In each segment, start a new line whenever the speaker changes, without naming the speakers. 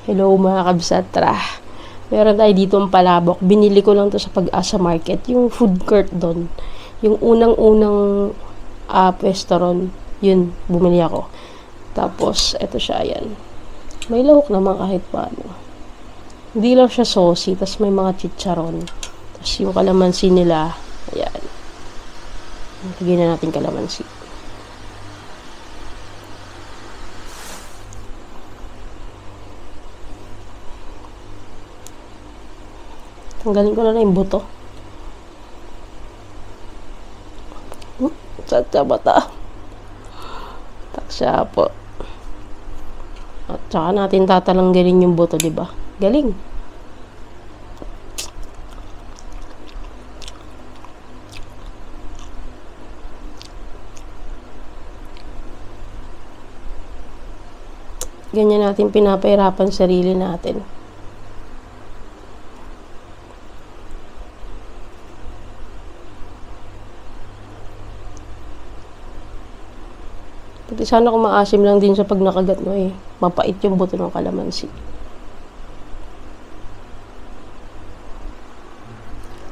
Hello mga kabsat, tara. Meron tayo dito ang palabok. Binili ko lang to sa Pag-asa Market. Yung food court doon. Yung unang-unang pwesto ron. Yun, bumili ako. Tapos, eto siya, ayan. May lahok naman kahit paano. Hindi lang siya saucy. Tapos may mga chicharon. Tapos yung kalamansi nila, ayan. Lagyan na natin kalamansi. Tanggalin ko na yung buto. Sa bata. Taksya po. At saka natin tatalanggalin yung buto, di ba? Galing. Ganyan natin pinapahirapan sarili natin. Pati sana kung maasim lang din sa pag nakagat mo eh. Mapait yung buto ng kalamansi.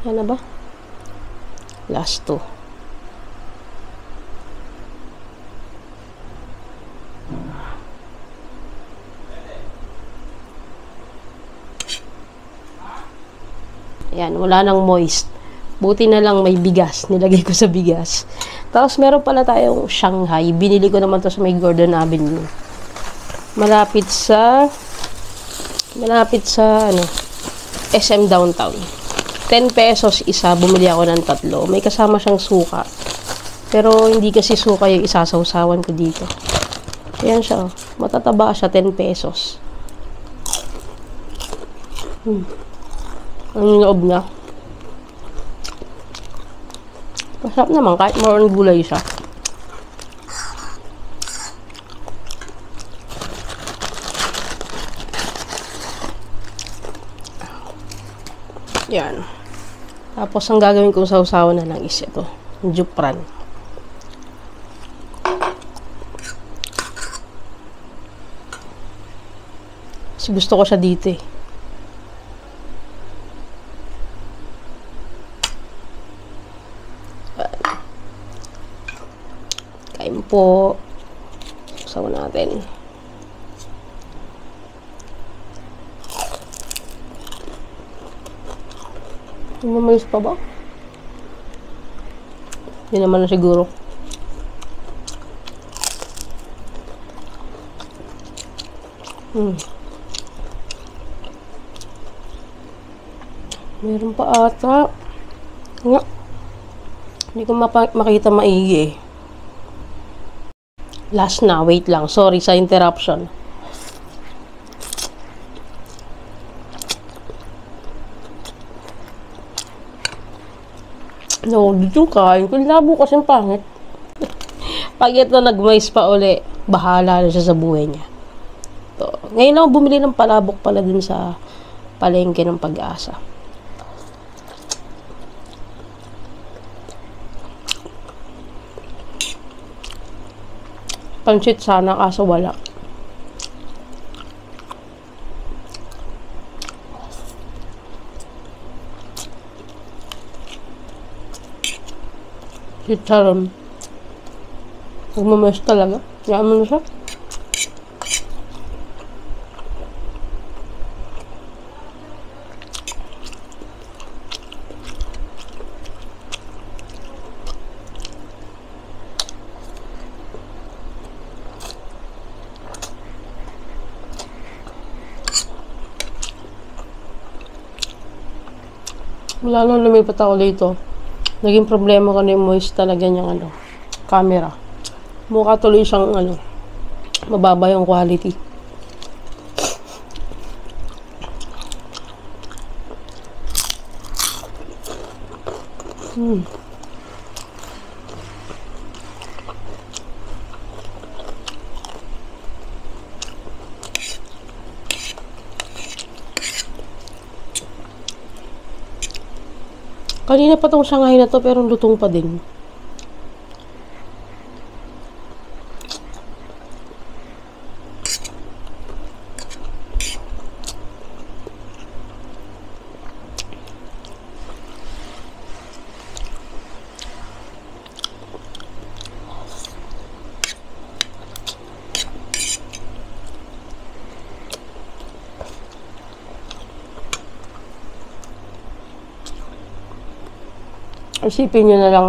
Yan na ba? Last two. Ayan, wala nang moist. Buti na lang may bigas. Nilagay ko sa bigas. Tapos meron pala tayong Shanghai. Binili ko naman to sa may Gordon Avenue. Malapit sa SM Downtown. 10 pesos isa. Bumili ako ng 3. May kasama siyang suka. Pero hindi kasi suka yung isasawsawan ko dito. Ayan siya. Matataba siya. 10 pesos. Ang loob na. Masarap naman kahit more on gulay siya. Yan. Tapos ang gagawin kong sausawan na lang is ito. Jupran. Kasi gusto ko siya dito eh. Kain po. Sawa natin. Mamalis pa ba? Hindi naman na siguro. Meron pa ata. Nga. Hindi ko makita maigi eh. Last na, wait lang. Sorry sa interruption. No, dito kain. Kung labo kasi pangit. Pag ito nag-mais pa uli, bahala na siya sa buhay niya. To. Ngayon ako bumili ng palabok pala dun sa palengke ng Pag-asa. Pansit sana kaso wala. Chicharon. Nagmamas talaga. Yaman na siya. Mula nung lumipat ako dito, naging problema ko na yung moist talaga niyang camera. Mukha tuloy siyang mababa yung quality. Kanina pa tong Shanghai na to pero lutong pa din. Isipin nyo na lang,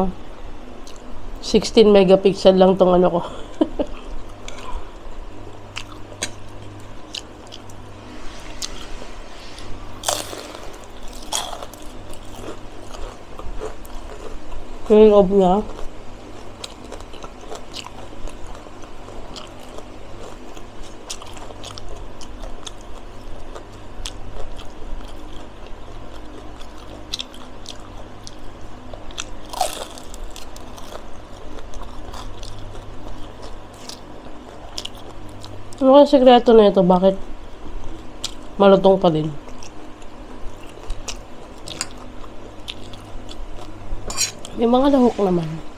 16 megapixel lang tong ano ko. Yung loob niya. Ano ang sekreto na ito? Bakit malutong pa din? May mga lahok naman.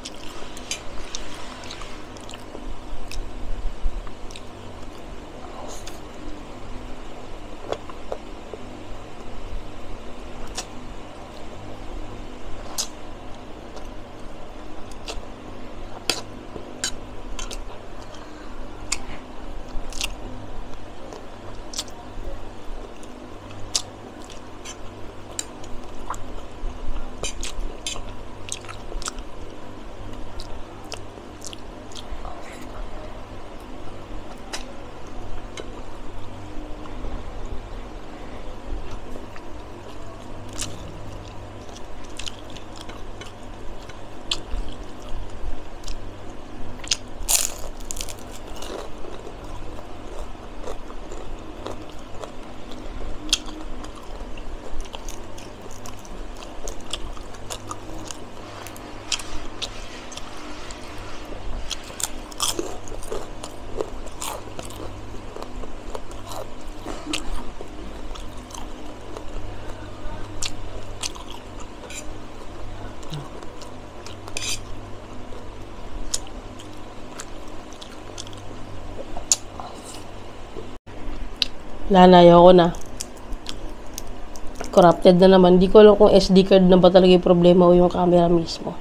Lanayaw ko na. Corrupted na naman. Di ko alam kung SD card na ba talaga yung problema o yung camera mismo.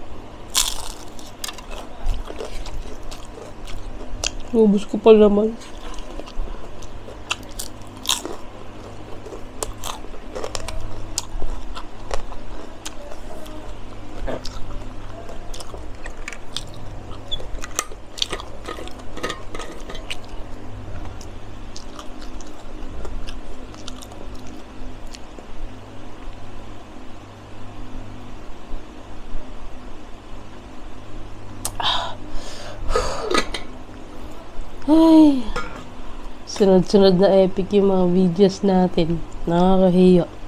Ubus ko pa naman. Ay, sunod-sunod na epic yung mga videos natin. Nakakahiya.